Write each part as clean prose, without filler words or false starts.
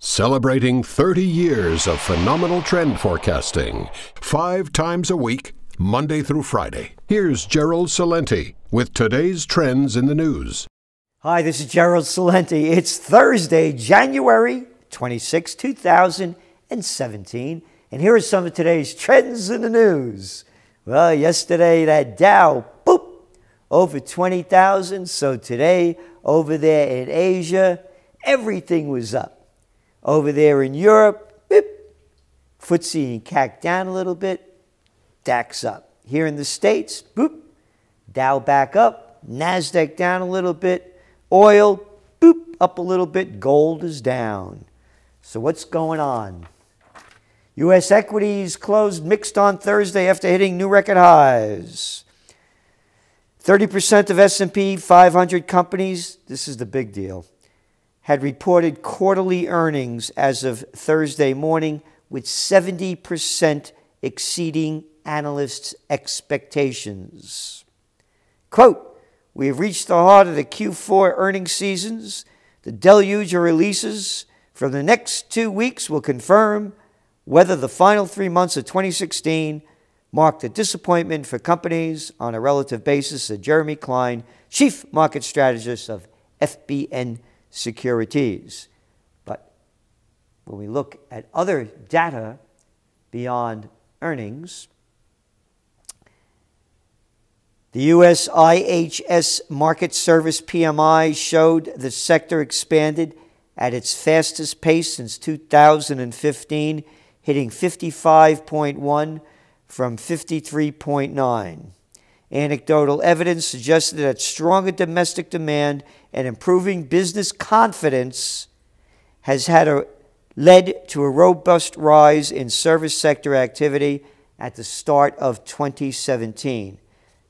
Celebrating 30 years of phenomenal trend forecasting, 5 times a week, Monday through Friday. Here's Gerald Celente with today's trends in the news. Hi, this is Gerald Celente. It's Thursday, January 26, 2017, and here are some of today's trends in the news. Well, yesterday that Dow, boop, over 20,000. So today, over there in Asia, everything was up. Over there in Europe, beep, FTSE and CAC down a little bit, DAX up. Here in the States, boop, Dow back up, NASDAQ down a little bit, oil, boop, up a little bit, gold is down. So what's going on? U.S. equities closed mixed on Thursday after hitting new record highs. 30% of S&P 500 companies, this is the big deal, had reported quarterly earnings as of Thursday morning, with 70% exceeding analysts' expectations. Quote, "We have reached the heart of the Q4 earnings seasons. The deluge of releases from the next 2 weeks will confirm whether the final 3 months of 2016 marked a disappointment for companies on a relative basis," said Jeremy Klein, chief market strategist of FBN Securities. But when we look at other data beyond earnings, the U.S. IHS Market Service PMI showed the sector expanded at its fastest pace since 2015, hitting 55.1 from 53.9. Anecdotal evidence suggested that stronger domestic demand and improving business confidence has led to a robust rise in service sector activity at the start of 2017.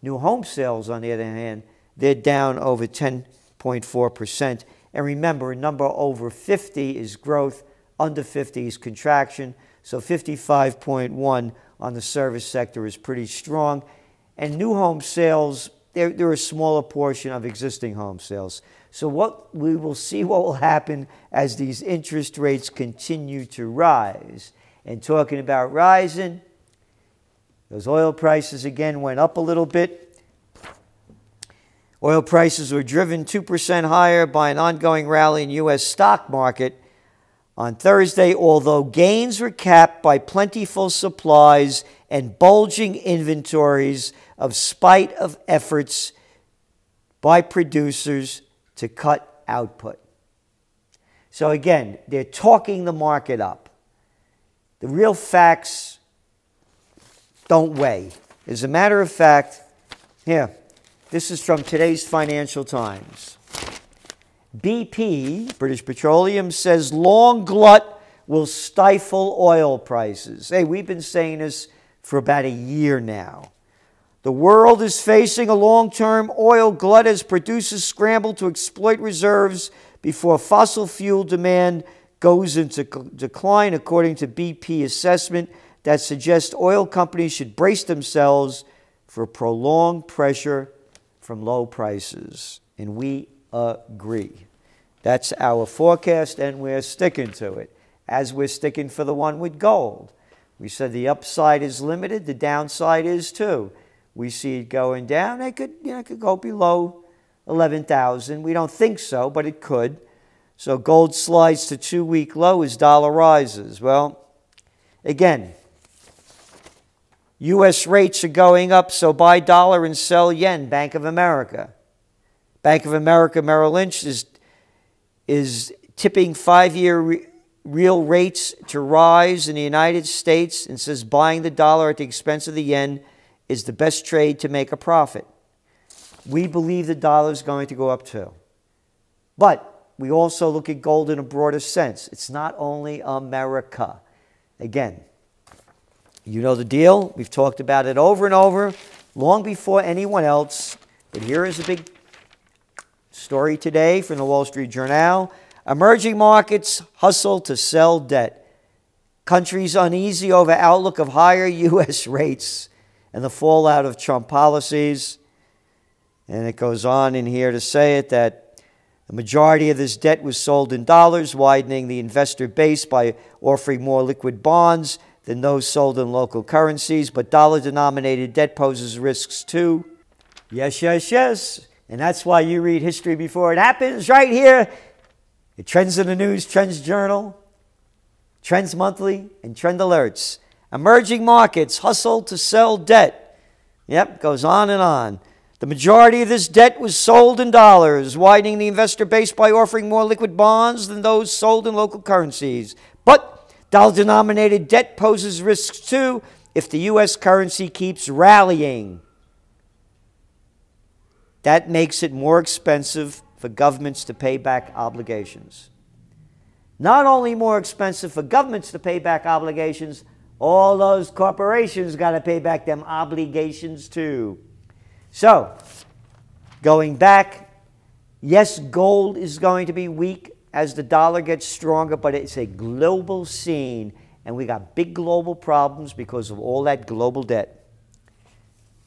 New home sales, on the other hand, they're down over 10.4%. And remember, a number over 50 is growth, under 50 is contraction. So 55.1 on the service sector is pretty strong. And new home sales, they're a smaller portion of existing home sales. So we will see what will happen as these interest rates continue to rise. And talking about rising, those oil prices again went up a little bit. Oil prices were driven 2% higher by an ongoing rally in U.S. stock market on Thursday, although gains were capped by plentiful supplies and bulging inventories of spite of efforts by producers to cut output. So again, they're talking the market up. The real facts don't weigh. As a matter of fact, here, this is from today's Financial Times. BP, British Petroleum, says long glut will stifle oil prices. Hey, we've been saying this for about a year now. The world is facing a long-term oil glut as producers scramble to exploit reserves before fossil fuel demand goes into decline, according to BP assessment that suggests oil companies should brace themselves for prolonged pressure from low prices. And we agree. That's our forecast, and we're sticking to it, as we're sticking for the one with gold. We said the upside is limited, the downside is too. We see it going down. It could go below 11,000. We don't think so, but it could. So gold slides to 2-week low as dollar rises. Well, again, U.S. rates are going up, so buy dollar and sell yen. Bank of America. Bank of America Merrill Lynch is tipping 5-year real rates to rise in the United States and says buying the dollar at the expense of the yen is the best trade to make a profit. We believe the dollar is going to go up too. But we also look at gold in a broader sense. It's not only America. Again, you know the deal. We've talked about it over and over, long before anyone else. But here is a big story today from the Wall Street Journal. Emerging markets hustle to sell debt. Countries uneasy over outlook of higher U.S. rates and the fallout of Trump policies. And it goes on in here to say it that The majority of this debt was sold in dollars, widening the investor base by offering more liquid bonds than those sold in local currencies. But dollar-denominated debt poses risks too. Yes, yes, yes. And that's why you read history before it happens right here. It Trends in the News, Trends Journal, Trends Monthly, and Trend Alerts. Emerging markets hustle to sell debt. Yep, goes on and on. The majority of this debt was sold in dollars, widening the investor base by offering more liquid bonds than those sold in local currencies. But dollar-denominated debt poses risks too if the U.S. currency keeps rallying. That makes it more expensive for governments to pay back obligations. Not only more expensive for governments to pay back obligations, all those corporations got to pay back them obligations too. So, going back, yes, gold is going to be weak as the dollar gets stronger, but it's a global scene, and we got big global problems because of all that global debt.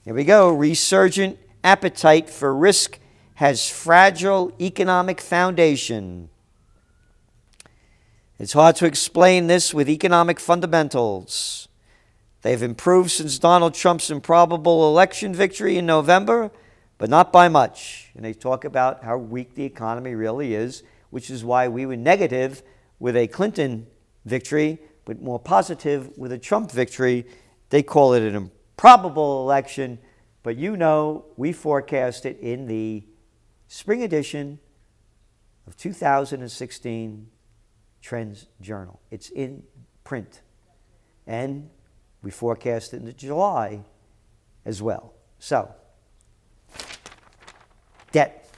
Here we go. Resurgent appetite for risk has fragile economic foundation. It's hard to explain this with economic fundamentals. They've improved since Donald Trump's improbable election victory in November, but not by much. And they talk about how weak the economy really is, which is why we were negative with a Clinton victory, but more positive with a Trump victory. They call it an improbable election, but you know we forecast it in the spring edition of 2016 Trends Journal. It's in print. And we forecast it into July as well. So, debt.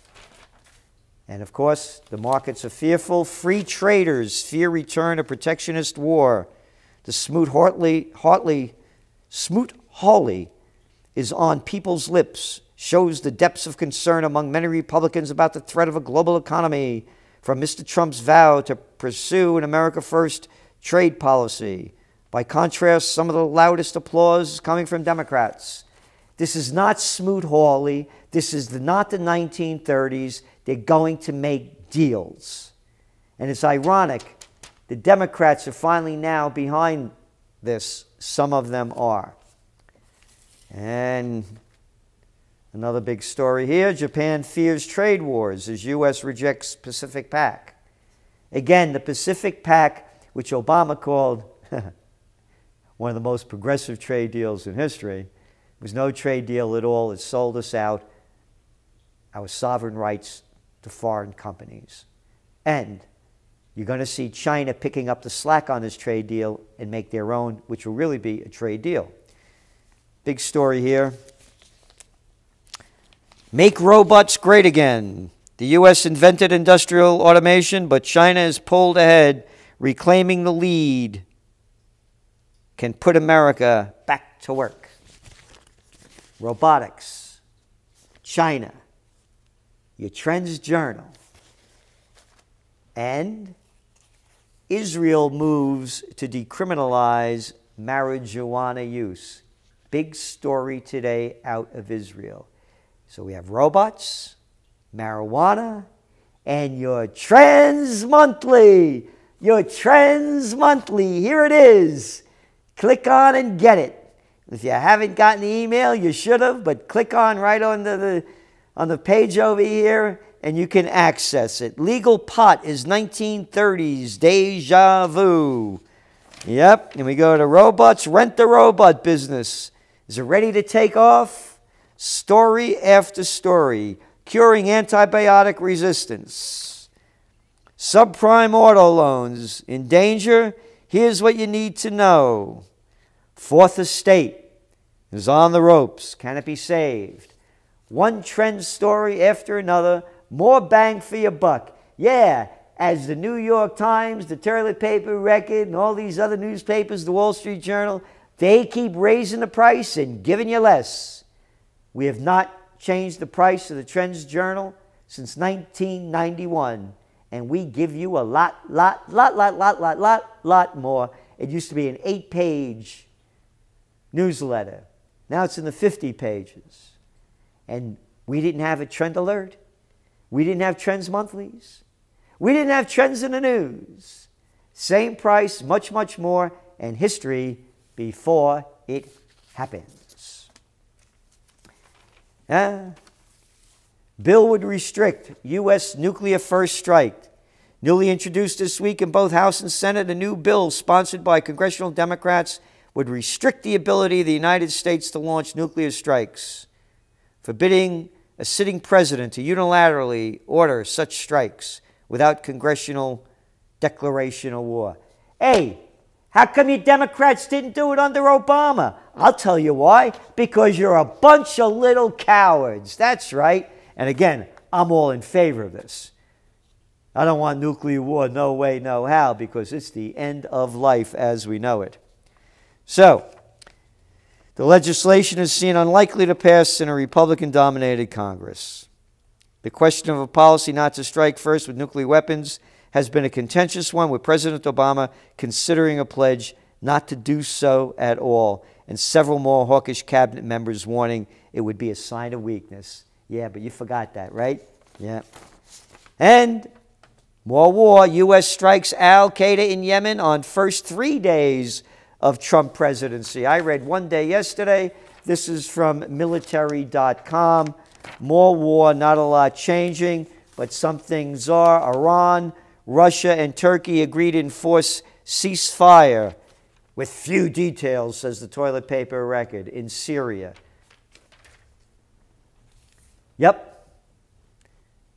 And of course, the markets are fearful. Free traders fear return of protectionist war. The Smoot-Hawley is on people's lips, shows the depths of concern among many Republicans about the threat of a global economy from Mr. Trump's vow to pursue an America First trade policy. By contrast, some of the loudest applause is coming from Democrats. This is not Smoot-Hawley. This is not the 1930s. They're going to make deals. And it's ironic, the Democrats are finally now behind this. Some of them are. And another big story here, Japan fears trade wars as U.S. rejects Pacific Pact. Again, the Pacific Pact, which Obama called one of the most progressive trade deals in history, was no trade deal at all. It sold us out, our sovereign rights to foreign companies. And you're going to see China picking up the slack on this trade deal and make their own, which will really be a trade deal. Big story here. Make robots great again. The U.S. invented industrial automation, but China has pulled ahead, reclaiming the lead. Can put America back to work. Robotics. China. Your Trends Journal. And Israel moves to decriminalize marijuana use. Big story today out of Israel. So we have robots, marijuana, and your Trends Monthly. Your Trends Monthly. Here it is. Click on and get it. If you haven't gotten the email, you should have, but click on right on the page over here, and you can access it. Legal pot is 1930s deja vu. Yep, and we go to robots. Rent the robot business. Is it ready to take off? Story after story. Curing antibiotic resistance. Subprime auto loans in danger. Here's what you need to know. Fourth Estate is on the ropes. Can it be saved? One trend story after another. More bang for your buck. Yeah, as the New York Times, the Toilet Paper Record, and all these other newspapers, the Wall Street Journal, they keep raising the price and giving you less. We have not changed the price of the Trends Journal since 1991. And we give you a lot more. It used to be an 8-page newsletter. Now it's in the 50 pages. And we didn't have a trend alert. We didn't have Trends monthlies. We didn't have Trends in the news. Same price, much, much more, and history before it happens. Bill would restrict U.S. nuclear first strike. Newly introduced this week in both House and Senate, a new bill sponsored by congressional Democrats would restrict the ability of the United States to launch nuclear strikes, forbidding a sitting president to unilaterally order such strikes without congressional declaration of war. Hey, how come you Democrats didn't do it under Obama? I'll tell you why. Because you're a bunch of little cowards. That's right. And again, I'm all in favor of this. I don't want nuclear war, no way, no how, because it's the end of life as we know it. So, the legislation is seen unlikely to pass in a Republican-dominated Congress. The question of a policy not to strike first with nuclear weapons has been a contentious one, with President Obama considering a pledge not to do so at all, and several more hawkish cabinet members warning it would be a sign of weakness. Yeah, but you forgot that, right? Yeah. And more war. U.S. strikes al-Qaeda in Yemen on first 3 days of Trump presidency. I read one day yesterday. This is from military.com. More war, not a lot changing, but some things are. Iran, Russia, and Turkey agreed to enforce ceasefire with few details, says the toilet paper record, in Syria. Yep.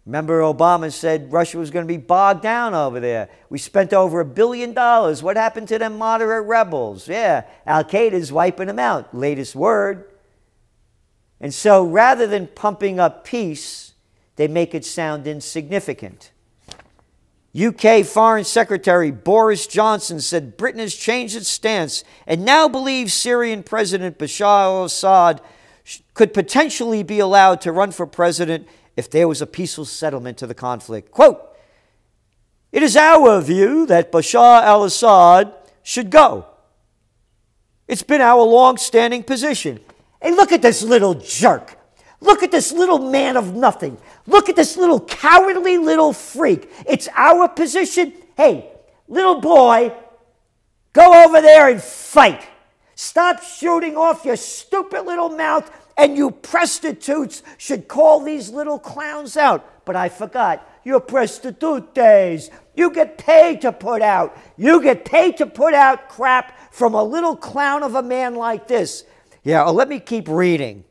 Remember, Obama said Russia was going to be bogged down over there. We spent over $1 billion. What happened to them moderate rebels? Yeah, al-Qaeda's wiping them out. Latest word. And so rather than pumping up peace, they make it sound insignificant. UK Foreign Secretary Boris Johnson said Britain has changed its stance and now believes Syrian President Bashar al-Assad could potentially be allowed to run for president if there was a peaceful settlement to the conflict. Quote, "It is our view that Bashar al-Assad should go. It's been our long-standing position." Hey, look at this little jerk. Look at this little man of nothing. Look at this little cowardly little freak. It's our position. Hey, little boy, go over there and fight. Stop shooting off your stupid little mouth, and you prostitutes should call these little clowns out. But I forgot, you're prostitutes. You get paid to put out. You get paid to put out crap from a little clown of a man like this. Yeah, let me keep reading.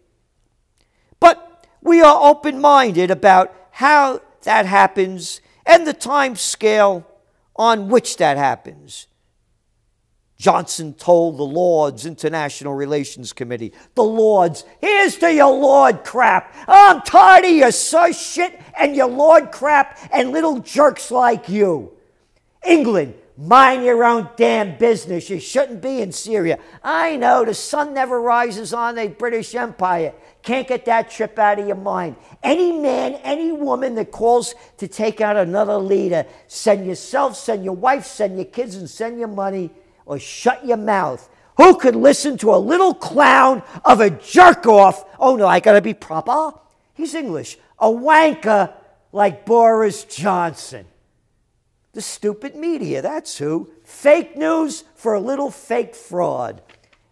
But we are open-minded about how that happens and the time scale on which that happens, Johnson told the Lords International Relations Committee. The Lords, here's to your Lord crap. I'm tired of your sus shit and your Lord crap and little jerks like you. England, mind your own damn business. You shouldn't be in Syria. I know the sun never rises on the British Empire. Can't get that trip out of your mind. Any man, any woman that calls to take out another leader, send yourself, send your wife, send your kids, and send your money, or shut your mouth. Who could listen to a little clown of a jerk-off? Oh, no, I got to be proper. He's English. A wanker like Boris Johnson. The stupid media, that's who. Fake news for a little fake fraud.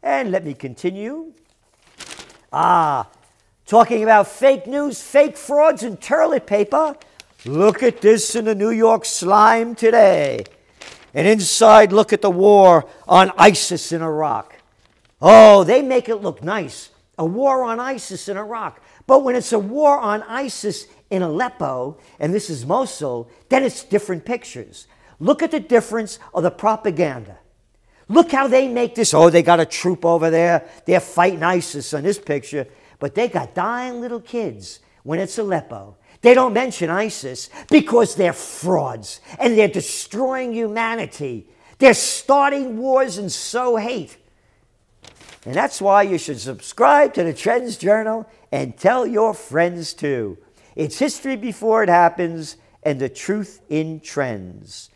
And let me continue. Talking about fake news, fake frauds, and toilet paper. Look at this in the New York Slime today. An inside look at the war on ISIS in Iraq. Oh, they make it look nice. A war on ISIS in Iraq. But when it's a war on ISIS in Aleppo, and this is Mosul, then it's different pictures. Look at the difference of the propaganda. Look how they make this. Oh, they got a troop over there. They're fighting ISIS on this picture. But they got dying little kids when it's Aleppo. They don't mention ISIS because they're frauds and they're destroying humanity. They're starting wars and sow hate. And that's why you should subscribe to the Trends Journal and tell your friends too. It's history before it happens and the truth in trends.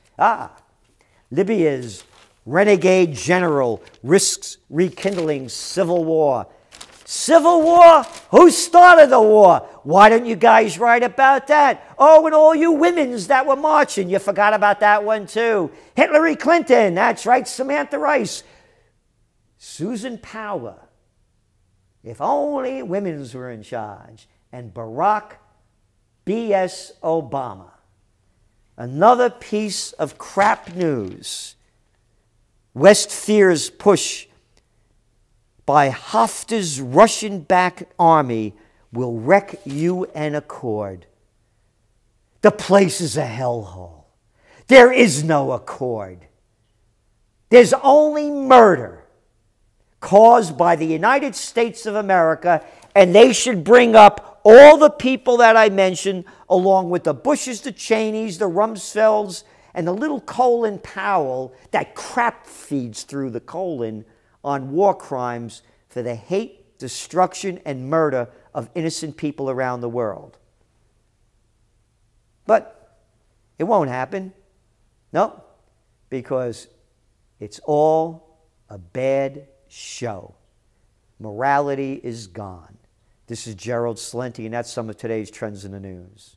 Libya's renegade general risks rekindling civil war. Civil War? Who started the war? Why don't you guys write about that? Oh, and all you women's that were marching, you forgot about that one too. Hillary Clinton, that's right, Samantha Rice. Susan Power. If only women's were in charge. And Barack B.S. Obama. Another piece of crap news. West fears push by Haftar's Russian-backed army will wreck UN accord. The place is a hellhole. There is no accord. There's only murder caused by the United States of America, and they should bring up all the people that I mentioned, along with the Bushes, the Cheneys, the Rumsfelds, and the little Colin Powell that crap feeds through the colon on war crimes for the hate, destruction, and murder of innocent people around the world. But it won't happen. No, because it's all a bad show. Morality is gone. This is Gerald Celente, and that's some of today's trends in the news.